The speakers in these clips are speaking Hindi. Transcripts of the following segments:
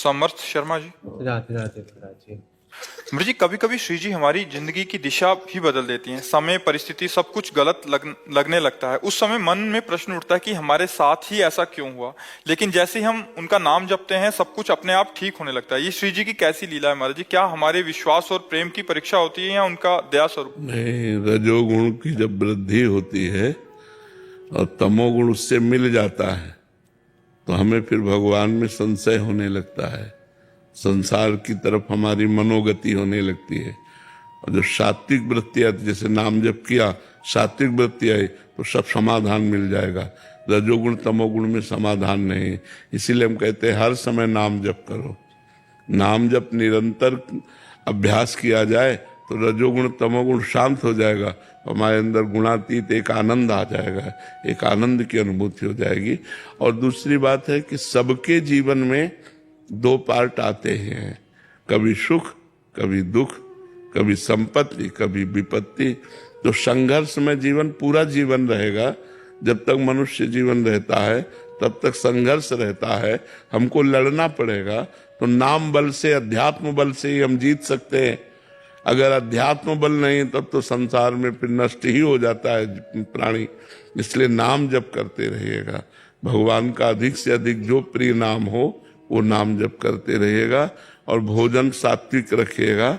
समर्थ शर्मा जी। राधे राधे महाराज जी। अमृत जी, कभी कभी श्री जी हमारी जिंदगी की दिशा भी बदल देती हैं। समय, परिस्थिति सब कुछ गलत लगने लगता है। उस समय मन में प्रश्न उठता है कि हमारे साथ ही ऐसा क्यों हुआ। लेकिन जैसे ही हम उनका नाम जपते हैं सब कुछ अपने आप ठीक होने लगता है। ये श्री जी की कैसी लीला है महाराज जी? क्या हमारे विश्वास और प्रेम की परीक्षा होती है या उनका दया स्वरूप? नहीं, रजोगुण की जब वृद्धि होती है और तमोगुण उससे मिल जाता है तो हमें फिर भगवान में संशय होने लगता है, संसार की तरफ हमारी मनोगति होने लगती है। और जो सात्विक वृत्ति आती, जैसे नाम जप किया, सात्विक वृत्ति आई तो सब समाधान मिल जाएगा। रजोगुण तमोगुण में समाधान नहीं। इसीलिए हम कहते हैं हर समय नाम जप करो। नाम जप निरंतर अभ्यास किया जाए तो रजोगुण तमोगुण शांत हो जाएगा, हमारे अंदर गुणातीत एक आनंद आ जाएगा, एक आनंद की अनुभूति हो जाएगी। और दूसरी बात है कि सबके जीवन में दो पार्ट आते हैं, कभी सुख कभी दुख, कभी संपत्ति कभी विपत्ति। तो संघर्ष में जीवन पूरा जीवन रहेगा। जब तक मनुष्य जीवन रहता है तब तक संघर्ष रहता है, हमको लड़ना पड़ेगा। तो नाम बल से, अध्यात्म बल से ही हम जीत सकते हैं। अगर अध्यात्म बल नहीं तब तो संसार में फिर नष्ट ही हो जाता है प्राणी। इसलिए नाम जप करते रहिएगा। भगवान का अधिक से अधिक जो प्रिय नाम हो वो नाम जप करते रहिएगा। और भोजन सात्विक रखिएगा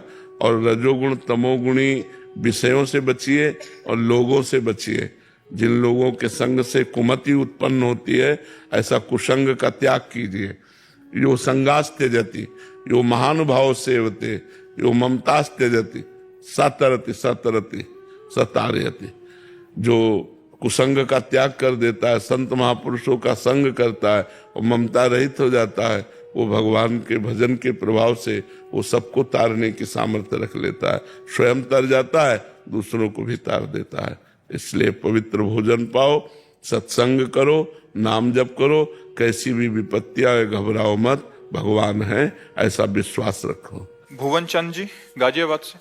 और रजोगुण तमोगुणी विषयों से बचिए और लोगों से बचिए। जिन लोगों के संग से कुमति उत्पन्न होती है, ऐसा कुसंग का त्याग कीजिए। यो संगास त्यजति यो महानुभाव सेवते यो ममतास त्यजति सतरति सतरति सतारयति। जो कुसंग का त्याग कर देता है, संत महापुरुषों का संग करता है और ममता रहित हो जाता है, वो भगवान के भजन के प्रभाव से वो सबको तारने की सामर्थ्य रख लेता है। स्वयं तर जाता है, दूसरों को भी तार देता है। इसलिए पवित्र भोजन पाओ, सत्संग करो, नाम जप करो। कैसी भी विपत्ति आए घबराओ मत, भगवान है ऐसा विश्वास रखो। भुवन चंद जी गाजियाबाद से।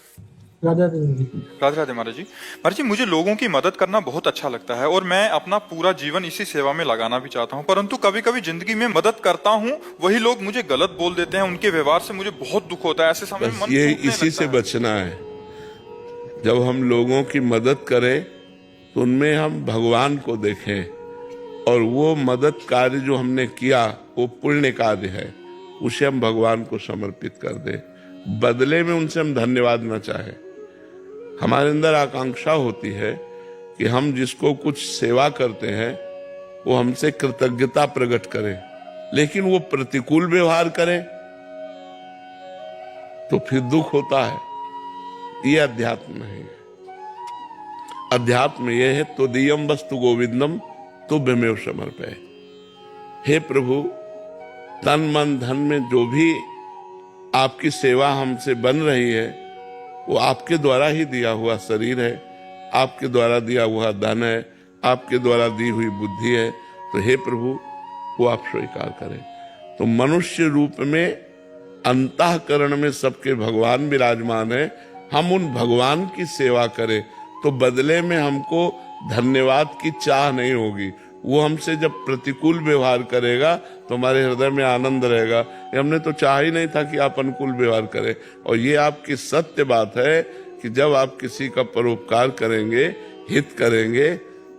राधे राधे। राधे राधे महाराज जी। महाराज जी, मुझे लोगों की मदद करना बहुत अच्छा लगता है और मैं अपना पूरा जीवन इसी सेवा में लगाना भी चाहता हूँ। परंतु कभी कभी जिंदगी में मदद करता हूँ, वही लोग मुझे गलत बोल देते हैं। उनके व्यवहार से मुझे बहुत दुख होता है। ऐसे समय में मन ये टूटने इसी लगता से है। बचना है। जब हम लोगों की मदद करें तो उनमें हम भगवान को देखें और वो मदद कार्य जो हमने किया वो पुण्य कार्य है, उसे हम भगवान को समर्पित कर दें। बदले में उनसे हम धन्यवाद न चाहें। हमारे अंदर आकांक्षा होती है कि हम जिसको कुछ सेवा करते हैं वो हमसे कृतज्ञता प्रकट करें, लेकिन वो प्रतिकूल व्यवहार करें तो फिर दुख होता है। ये अध्यात्म नहीं है। अध्यात्म ये है तो दियम वस्तु गोविंदम तुभ्यमेव समर्पय। हे प्रभु, तन मन धन में जो भी आपकी सेवा हमसे बन रही है वो आपके द्वारा ही दिया हुआ शरीर है, आपके द्वारा दिया हुआ धन है, आपके द्वारा दी हुई बुद्धि है। तो हे प्रभु, वो आप स्वीकार करें। तो मनुष्य रूप में अंतःकरण में सबके भगवान विराजमान है। हम उन भगवान की सेवा करें तो बदले में हमको धन्यवाद की चाह नहीं होगी। वो हमसे जब प्रतिकूल व्यवहार करेगा तो हमारे हृदय में आनंद रहेगा। हमने तो चाह ही नहीं था कि आप अनुकूल व्यवहार करें। और ये आपकी सत्य बात है कि जब आप किसी का परोपकार करेंगे, हित करेंगे,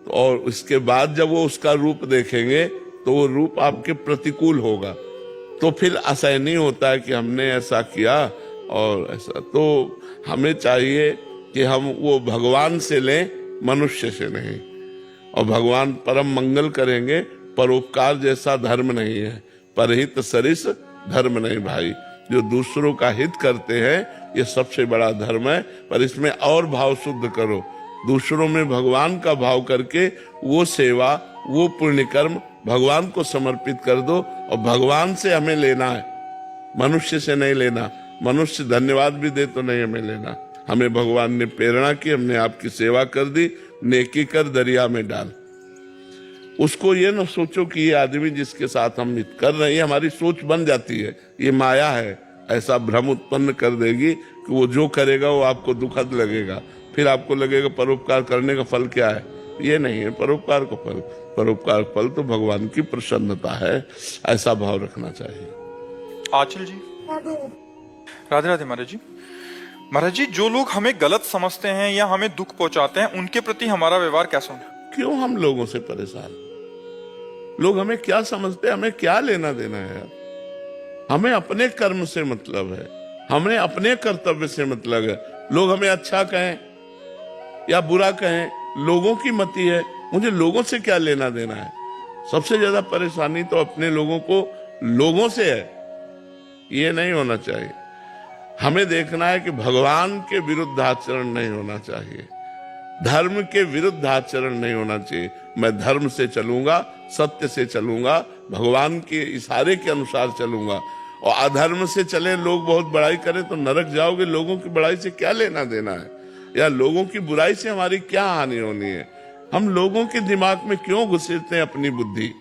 और उसके बाद जब वो उसका रूप देखेंगे तो वो रूप आपके प्रतिकूल होगा। तो फिर असहनीय होता है कि हमने ऐसा किया और ऐसा। तो हमें चाहिए कि हम वो भगवान से लें, मनुष्य से नहीं। और भगवान परम मंगल करेंगे। परोपकार जैसा धर्म नहीं है, परहित सरिस धर्म नहीं भाई। जो दूसरों का हित करते हैं ये सबसे बड़ा धर्म है। पर इसमें और भाव शुद्ध करो, दूसरों में भगवान का भाव करके वो सेवा, वो पुण्य कर्म भगवान को समर्पित कर दो। और भगवान से हमें लेना है, मनुष्य से नहीं लेना। मनुष्य धन्यवाद भी दे तो नहीं हमें लेना। हमें भगवान ने प्रेरणा की, हमने आपकी सेवा कर दी, नेकी कर दरिया में डाल। उसको ये न सोचो कि ये आदमी जिसके साथ हम हित कर रहे हैं, हमारी सोच बन जाती है, ये माया है, ऐसा भ्रम उत्पन्न कर देगी कि वो जो करेगा वो आपको दुखद लगेगा। फिर आपको लगेगा परोपकार करने का फल क्या है। ये नहीं है परोपकार का फल। परोपकार फल तो भगवान की प्रसन्नता है, ऐसा भाव रखना चाहिए। आंचल जी। राधे राधे महाराज जी। महाराज जी, जो लोग हमें गलत समझते हैं या हमें दुख पहुंचाते हैं, उनके प्रति हमारा व्यवहार कैसा होना? क्यों हम लोगों से परेशान? लोग हमें क्या समझते हैं, हमें क्या लेना देना है यार? हमें अपने कर्म से मतलब है, हमें अपने कर्तव्य से मतलब है। लोग हमें अच्छा कहें या बुरा कहें, लोगों की मति है, मुझे लोगों से क्या लेना देना है? सबसे ज्यादा परेशानी तो अपने लोगों को लोगों से है। ये नहीं होना चाहिए। हमें देखना है कि भगवान के विरुद्ध आचरण नहीं होना चाहिए, धर्म के विरुद्ध आचरण नहीं होना चाहिए। मैं धर्म से चलूंगा, सत्य से चलूंगा, भगवान के इशारे के अनुसार चलूंगा। और अधर्म से चले, लोग बहुत बड़ाई करें तो नरक जाओगे। लोगों की बड़ाई से क्या लेना देना है, या लोगों की बुराई से हमारी क्या हानि होनी है? हम लोगों के दिमाग में क्यों घुसेड़ते हैं अपनी बुद्धि?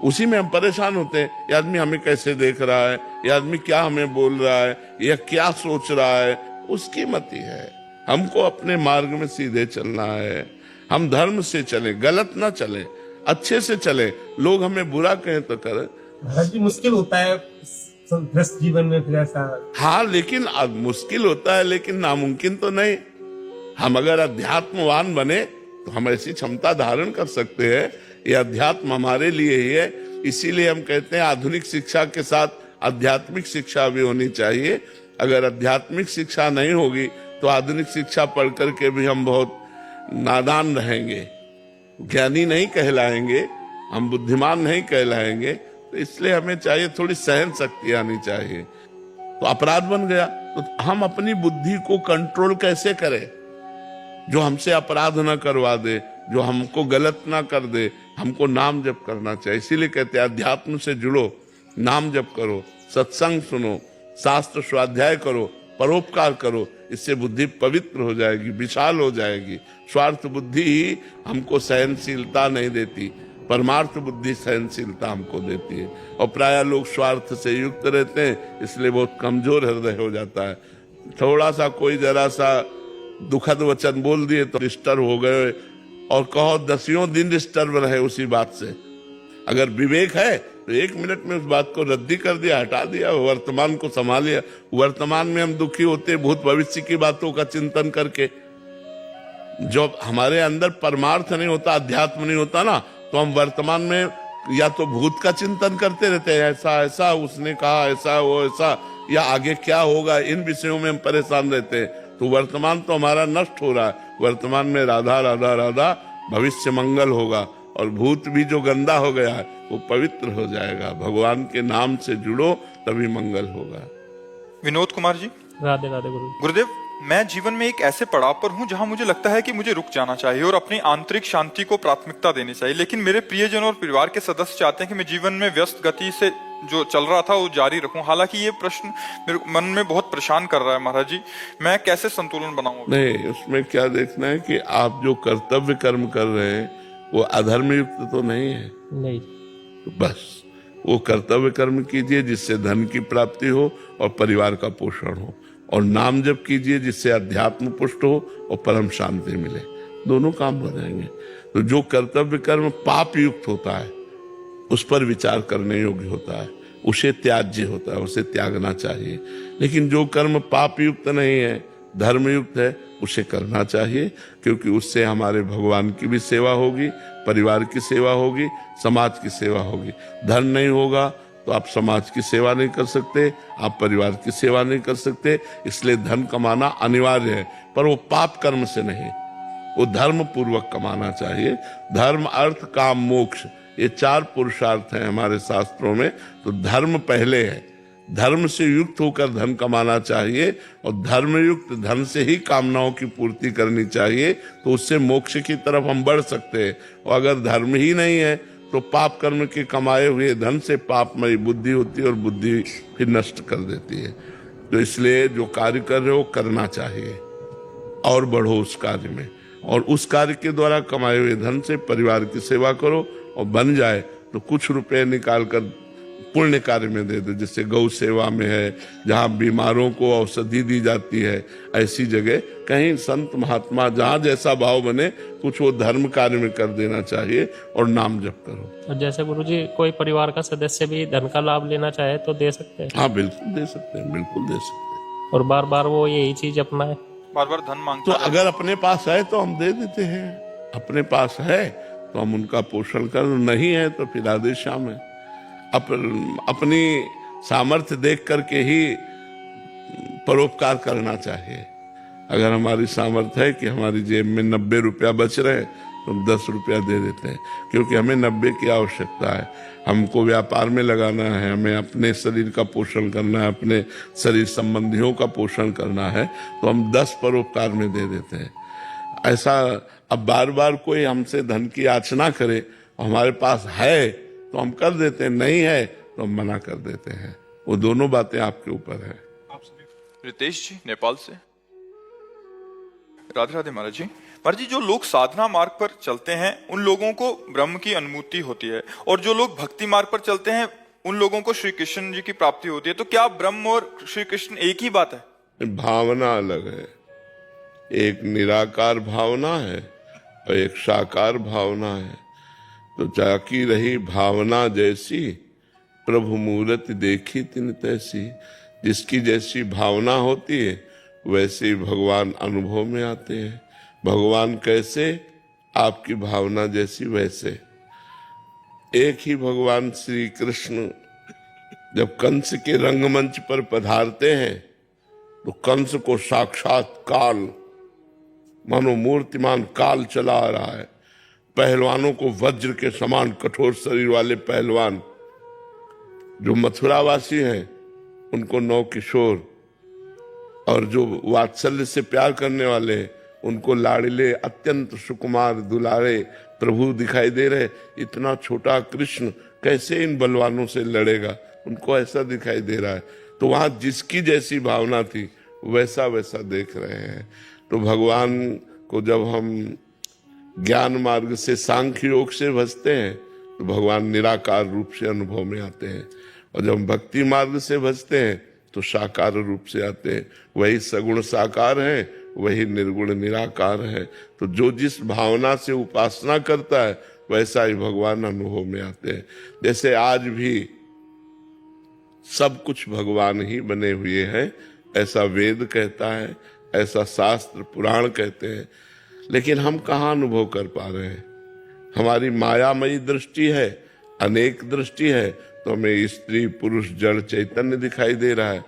उसी में हम परेशान होते हैं। ये आदमी हमें कैसे देख रहा है, ये आदमी क्या हमें बोल रहा है, या क्या सोच रहा है, उसकी मति है। हमको अपने मार्ग में सीधे चलना है। हम धर्म से चले, गलत ना चले, अच्छे से चले। लोग हमें बुरा कहें तो करें। महाराज जी, मुश्किल होता है गृहस्थ जीवन में फिर ऐसा। हाँ, लेकिन अब मुश्किल होता है, लेकिन नामुमकिन तो नहीं। हम अगर अध्यात्मवान बने तो हम ऐसी क्षमता धारण कर सकते हैं। ये अध्यात्म हमारे लिए ही है। इसीलिए हम कहते हैं आधुनिक शिक्षा के साथ आध्यात्मिक शिक्षा भी होनी चाहिए। अगर आध्यात्मिक शिक्षा नहीं होगी तो आधुनिक शिक्षा पढ़ करके भी हम बहुत नादान रहेंगे, ज्ञानी नहीं कहलाएंगे, हम बुद्धिमान नहीं कहलाएंगे। तो इसलिए हमें चाहिए थोड़ी सहन शक्ति आनी चाहिए। तो अपराध बन गया तो हम अपनी बुद्धि को कंट्रोल कैसे करें, जो हमसे अपराध ना करवा दे, जो हमको गलत ना कर दे। हमको नाम जप करना चाहिए। इसीलिए कहते हैं अध्यात्म से जुड़ो, नाम जप करो, सत्संग सुनो, शास्त्र स्वाध्याय करो, परोपकार करो। इससे बुद्धि पवित्र हो जाएगी, विशाल हो जाएगी। स्वार्थ बुद्धि ही हमको सहनशीलता नहीं देती, परमार्थ बुद्धि सहनशीलता हमको देती है। और प्राय लोग स्वार्थ से युक्त रहते हैं, इसलिए बहुत कमजोर हृदय हो जाता है। थोड़ा सा कोई जरा सा दुखद वचन बोल दिए तो डिस्टर्ब हो गए, और कहो 10 दिन डिस्टर्ब रहे उसी बात से। अगर विवेक है तो 1 मिनट में उस बात को रद्दी कर दिया, हटा दिया, वर्तमान को संभाल लिया। वर्तमान में हम दुखी होते भूत भविष्य की बातों का चिंतन करके। जब हमारे अंदर परमार्थ नहीं होता, अध्यात्म नहीं होता ना, तो हम वर्तमान में या तो भूत का चिंतन करते रहते हैं, ऐसा ऐसा उसने कहा, ऐसा वो ऐसा, या आगे क्या होगा, इन विषयों में हम परेशान रहते हैं। तो वर्तमान तो हमारा नष्ट हो रहा है। वर्तमान में राधा राधा राधा, भविष्य मंगल होगा, और भूत भी जो गंदा हो गया है वो पवित्र हो जाएगा। भगवान के नाम से जुड़ो तभी मंगल होगा। विनोद कुमार जी। राधे राधे गुरु। गुरुदेव, मैं जीवन में एक ऐसे पड़ाव पर हूं जहां मुझे लगता है कि मुझे रुक जाना चाहिए और अपनी आंतरिक शांति को प्राथमिकता देनी चाहिए, लेकिन मेरे प्रियजन और परिवार के सदस्य चाहते हैं कि मैं जीवन में व्यस्त गति से जो चल रहा था वो जारी रखूं। हालांकि ये प्रश्न मेरे मन में बहुत परेशान कर रहा है महाराज जी, मैं कैसे संतुलन बनाऊं? नहीं, उसमें क्या देखना है कि आप जो कर्तव्य कर्म कर रहे हैं वो अधर्म युक्त तो नहीं है। नहीं, तो बस वो कर्तव्य कर्म कीजिए जिससे धन की प्राप्ति हो और परिवार का पोषण हो, और नाम जप कीजिए जिससे अध्यात्म पुष्ट हो और परम शांति मिले। दोनों काम हो जाएंगे। तो जो कर्तव्य कर्म पाप युक्त होता है उस पर विचार करने योग्य होता है, उसे त्याज्य होता है, उसे त्यागना चाहिए। लेकिन जो कर्म पाप युक्त नहीं है, धर्म युक्त है, उसे करना चाहिए, क्योंकि उससे हमारे भगवान की भी सेवा होगी, परिवार की सेवा होगी, समाज की सेवा होगी। धन नहीं होगा तो आप समाज की सेवा नहीं कर सकते, आप परिवार की सेवा नहीं कर सकते। इसलिए धन कमाना अनिवार्य है, पर वो पाप कर्म से नहीं, वो धर्म पूर्वक कमाना चाहिए। धर्म, अर्थ, काम, मोक्ष, ये 4 पुरुषार्थ हैं हमारे शास्त्रों में। तो धर्म पहले है, धर्म से युक्त होकर धन कमाना चाहिए, और धर्म युक्त धन से ही कामनाओं की पूर्ति करनी चाहिए। तो उससे मोक्ष की तरफ हम बढ़ सकते हैं। और अगर धर्म ही नहीं है तो पाप कर्म के कमाए हुए धन से पापमयी बुद्धि होती है, और बुद्धि फिर नष्ट कर देती है। तो इसलिए जो कार्य कर रहे हो करना चाहिए, और बढ़ो उस कार्य में, और उस कार्य के द्वारा कमाए हुए धन से परिवार की सेवा करो। और बन जाए तो कुछ रुपए निकाल कर पुण्य कार्य में दे दो, जैसे गौ सेवा में है, जहाँ बीमारों को औषधि दी जाती है, ऐसी जगह कहीं संत महात्मा जहाँ जैसा भाव बने कुछ वो धर्म कार्य में कर देना चाहिए और नाम जप करो। और जैसे गुरुजी कोई परिवार का सदस्य भी धन का लाभ लेना चाहे तो दे सकते हैं? हाँ बिल्कुल दे सकते हैं, बिल्कुल दे सकते हैं। और बार बार वो यही चीज अपनाए? बार बार धन तो मांगता है। अगर अपने पास है तो हम दे देते हैं, अपने पास है तो हम उनका पोषण कर, नहीं है तो फिर आदेश शाम है। अपनी सामर्थ्य देख करके ही परोपकार करना चाहिए। अगर हमारी सामर्थ्य है कि हमारी जेब में 90 रुपया बच रहे तो हम 10 रुपया दे देते हैं, क्योंकि हमें 90 की आवश्यकता है। हमको व्यापार में लगाना है, हमें अपने शरीर का पोषण करना है, अपने शरीर संबंधियों का पोषण करना है, तो हम 10 परोपकार में दे देते हैं। ऐसा अब बार बार कोई हमसे धन की याचना करे, हमारे पास है तो हम कर देते हैं, नहीं है तो हम मना कर देते हैं। वो दोनों बातें आपके ऊपर है। रितेश जी नेपाल से। राधे राधे महाराज जी। महाराज जी, जो लोग साधना मार्ग पर चलते हैं उन लोगों को ब्रह्म की अनुभूति होती है, और जो लोग भक्ति मार्ग पर चलते हैं उन लोगों को श्री कृष्ण जी की प्राप्ति होती है। तो क्या ब्रह्म और श्री कृष्ण एक ही बात है? भावना अलग है। एक निराकार भावना है और एक साकार भावना है। तो जाकी रही भावना जैसी, प्रभु मूरत देखी तिन तैसी। जिसकी जैसी भावना होती है वैसे ही भगवान अनुभव में आते हैं। भगवान कैसे? आपकी भावना जैसी वैसे। एक ही भगवान श्री कृष्ण जब कंस के रंगमंच पर पधारते हैं तो कंस को साक्षात काल, मानो मूर्तिमान काल चला आ रहा है। पहलवानों को वज्र के समान कठोर शरीर वाले पहलवान, जो मथुरावासी हैं उनको नौ किशोर, और जो वात्सल्य से प्यार करने वाले हैं उनको लाड़िले अत्यंत सुकुमार दुलारे प्रभु दिखाई दे रहे। इतना छोटा कृष्ण कैसे इन बलवानों से लड़ेगा, उनको ऐसा दिखाई दे रहा है। तो वहां जिसकी जैसी भावना थी वैसा वैसा देख रहे हैं। तो भगवान को जब हम ज्ञान मार्ग से सांख्य योग से भजते हैं तो भगवान निराकार रूप से अनुभव में आते हैं, और जब हम भक्ति मार्ग से भजते हैं तो साकार रूप से आते हैं। वही सगुण साकार है, वही निर्गुण निराकार है। तो जो जिस भावना से उपासना करता है वैसा ही भगवान अनुभव में आते हैं। जैसे आज भी सब कुछ भगवान ही बने हुए हैं, ऐसा वेद कहता है, ऐसा शास्त्र पुराण कहते हैं, लेकिन हम कहाँ अनुभव कर पा रहे हैं? हमारी मायामयी दृष्टि है, अनेक दृष्टि है, तो हमें स्त्री पुरुष जड़ चैतन्य दिखाई दे रहा है।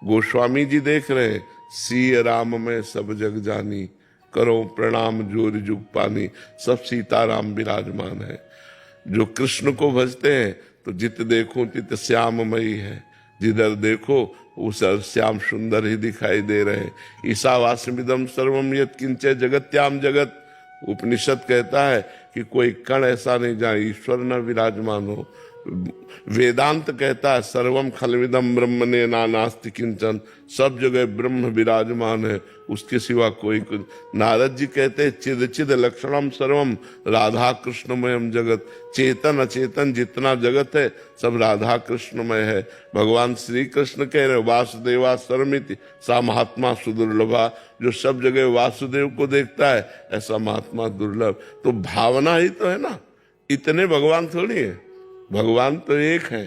गोस्वामी जी देख रहे हैं, सिय राम में सब जग जानी, करो प्रणाम जोर जुग पानी। सब सीताराम विराजमान है। जो कृष्ण को भजते हैं तो जित देखो तित श्याममयी है, जिधर देखो उस श्याम सुंदर ही दिखाई दे रहे हैं। ईशावास्यमिदं सर्वम यत् किंच जगत्याम जगत। उपनिषद कहता है कि कोई कण ऐसा नहीं जहाँ ईश्वर न विराजमान हो। वेदांत कहता है सर्वम खलविदम ब्रह्मणे नास्ति किंचन, सब जगह ब्रह्म विराजमान है, उसके सिवा कोई कुछ। नारद जी कहते हैं चिद चिद लक्षणम सर्वम राधा कृष्णमयम जगत। चेतन अचेतन जितना जगत है सब राधा कृष्णमय है। भगवान श्री कृष्ण कह रहे वासुदेवा सर्वमिति सा महात्मा सुदुर्लभा। जो सब जगह वासुदेव को देखता है ऐसा महात्मा दुर्लभ। तो भावना ही तो है ना, इतने भगवान थोड़ी है। भगवान तो एक है,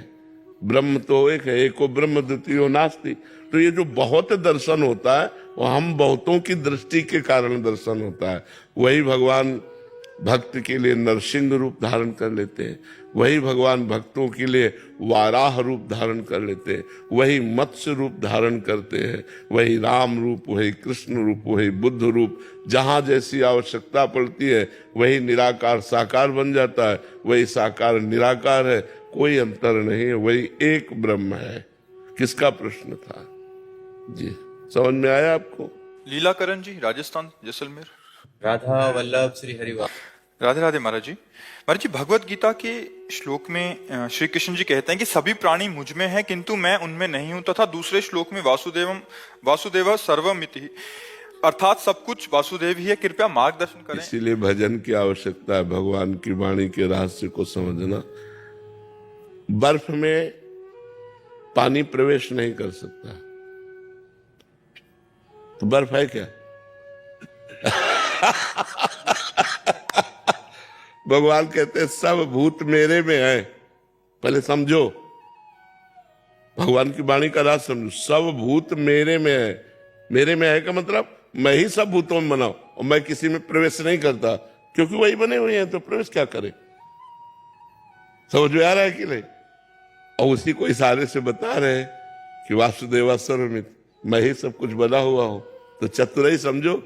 ब्रह्म तो एक है, एको ब्रह्म द्वितीयो नास्ति। तो ये जो बहुत दर्शन होता है वो हम बहुतों की दृष्टि के कारण दर्शन होता है। वही भगवान भक्त के लिए नरसिंह रूप धारण कर लेते हैं, वही भगवान भक्तों के लिए वाराह रूप धारण कर लेते हैं, वही मत्स्य रूप धारण करते हैं, वही राम रूप, वही कृष्ण रूप, वही बुद्ध रूप। जहां जैसी आवश्यकता पड़ती है वही निराकार साकार बन जाता है, वही साकार निराकार है, कोई अंतर नहीं है, वही एक ब्रह्म है। किसका प्रश्न था जी, समझ में आया आपको? लीलाकरण जी, राजस्थान, जैसलमेर। राधा वल्लभ श्री हरिवास। राधे राधे महाराज जी। महाराज जी, भगवत गीता के श्लोक में श्री कृष्ण जी कहते हैं कि सभी प्राणी मुझ में हैं किंतु मैं उनमें नहीं हूं, तथा दूसरे श्लोक में वासुदेव सर्वमिति, अर्थात सब कुछ वासुदेव ही है। कृपया मार्गदर्शन करें। इसीलिए भजन की आवश्यकता है, भगवान की वाणी के रहस्य को समझना। बर्फ में पानी प्रवेश नहीं कर सकता, तो बर्फ है क्या? भगवान कहते हैं सब भूत मेरे में है। पहले समझो, भगवान की वाणी का राज समझो। सब भूत मेरे में है। मेरे में है का मतलब मैं ही सब भूतों में बनाऊं और मैं किसी में प्रवेश नहीं करता, क्योंकि वही बने हुए हैं, तो प्रवेश क्या करे? समझ में आ रहा है कि नहीं? और उसी को इशारे से बता रहे हैं कि वासुदेवा सर्वमित, मैं ही सब कुछ बना हुआ हूं। तो चतुराई समझो,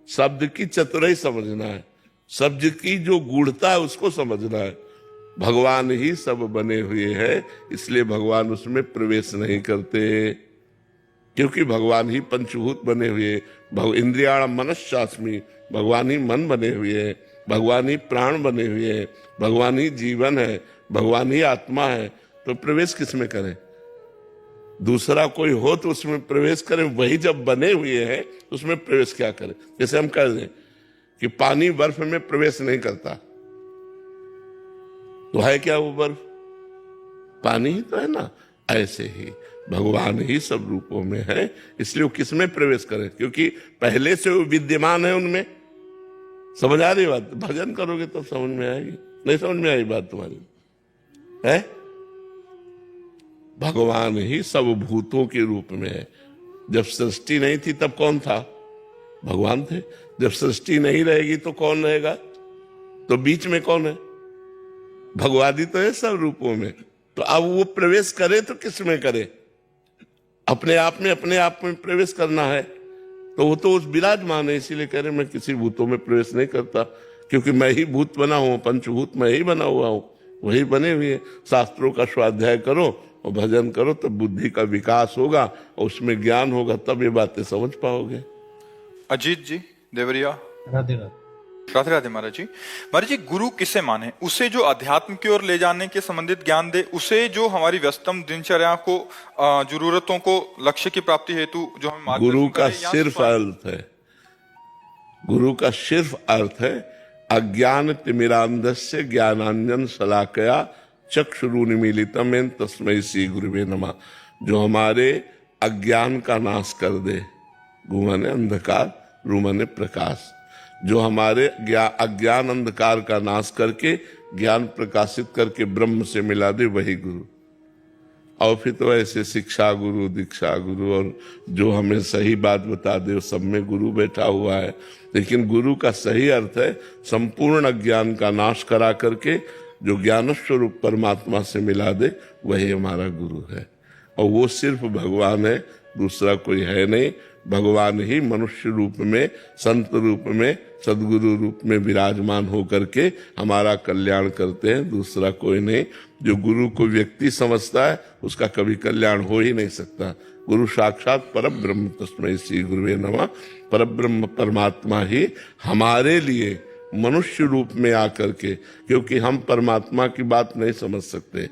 शब्द की चतुराई समझना है, शब्द की जो गूढ़ता है उसको समझना है। भगवान ही सब बने हुए हैं, इसलिए भगवान उसमें प्रवेश नहीं करते, क्योंकि भगवान ही पंचभूत बने हुए। इंद्रियाणम मनश्चास्मि, भगवान ही मन बने हुए हैं, भगवान ही प्राण बने हुए हैं, भगवान ही जीवन है, भगवान ही आत्मा है। तो प्रवेश किस में करें? दूसरा कोई हो तो उसमें प्रवेश करें, वही जब बने हुए हैं तो उसमें प्रवेश क्या करें? जैसे हम कह दें कि पानी बर्फ में प्रवेश नहीं करता, तो है क्या वो बर्फ? पानी ही तो है ना। ऐसे ही भगवान ही सब रूपों में है, इसलिए वो किस में प्रवेश करें? क्योंकि पहले से वो विद्यमान है उनमें। समझ आ रही बात? भजन करोगे तो समझ में आएगी, नहीं समझ में आई बात तुम्हारी है? भगवान ही सब भूतों के रूप में है। जब सृष्टि नहीं थी तब कौन था? भगवान थे। जब सृष्टि नहीं रहेगी तो कौन रहेगा? तो बीच में कौन है? भगवादी तो है सब रूपों में। तो अब वो प्रवेश करे तो किस में करे? अपने आप में प्रवेश करना है, तो वो तो उस विराजमान है। इसीलिए कह रहे मैं किसी भूतों में प्रवेश नहीं करता, क्योंकि मैं ही भूत बना हूं, पंचभूत मैं ही बना हुआ हूं, वही बने हुए। शास्त्रों का स्वाध्याय करो और भजन करो, तब बुद्धि का विकास होगा और उसमें ज्ञान होगा, तब ये बातें समझ पाओगे। अजीत जी देवरिया, राधे राधे। राधे राधे महाराज जी। महाराज जी, गुरु किसे माने? उसे जो अध्यात्म की ओर ले जाने के संबंधित ज्ञान दे, उसे जो हमारी व्यस्तम दिनचर्या को, जरूरतों को, लक्ष्य की प्राप्ति हेतु जो हम मार्गदर्शन गुरु का करे, या सिर्फ अर्थ है, गुरु का सिर्फ अर्थ है अज्ञान तिमिरांधस्य ज्ञानांजन शलाकया चक्षुरुन्मीलितम येन तस्मै श्री गुरुवे नमः। जो हमारे अज्ञान का नाश कर दे, गु माने अंधकार, रु माने प्रकाश, जो हमारे अज्ञान अंधकार का नाश करके ज्ञान प्रकाशित करके ब्रह्म से मिला दे, वही गुरु। और फिर तो ऐसे शिक्षा गुरु, दीक्षा गुरु, और जो हमें सही बात बता दे, सब में गुरु बैठा हुआ है। लेकिन गुरु का सही अर्थ है संपूर्ण अज्ञान का नाश करा करके जो ज्ञान स्वरूप परमात्मा से मिला दे, वही हमारा गुरु है। और वो सिर्फ भगवान है, दूसरा कोई है नहीं। भगवान ही मनुष्य रूप में, संत रूप में, सदगुरु रूप में विराजमान होकर के हमारा कल्याण करते हैं, दूसरा कोई नहीं। जो गुरु को व्यक्ति समझता है उसका कभी कल्याण हो ही नहीं सकता। गुरु साक्षात परब्रह्म तस्मै श्री गुरुवे नमः। परब्रह्म परमात्मा ही हमारे लिए मनुष्य रूप में आकर के, क्योंकि हम परमात्मा की बात नहीं समझ सकते,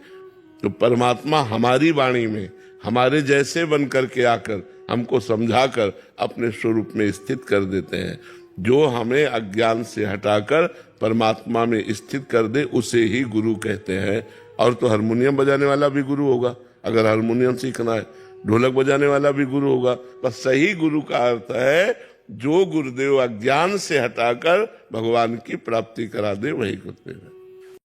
तो परमात्मा हमारी वाणी में हमारे जैसे बन करके आकर हमको समझाकर अपने स्वरूप में स्थित कर देते हैं। जो हमें अज्ञान से हटाकर परमात्मा में स्थित कर दे, उसे ही गुरु कहते हैं। और तो हारमोनियम बजाने वाला भी गुरु होगा, अगर हारमोनियम सीखना है, ढोलक बजाने वाला भी गुरु होगा। बस सही गुरु का अर्थ है जो गुरुदेव अज्ञान से हटाकर भगवान की प्राप्ति करा दे, वही गुरुदेव है।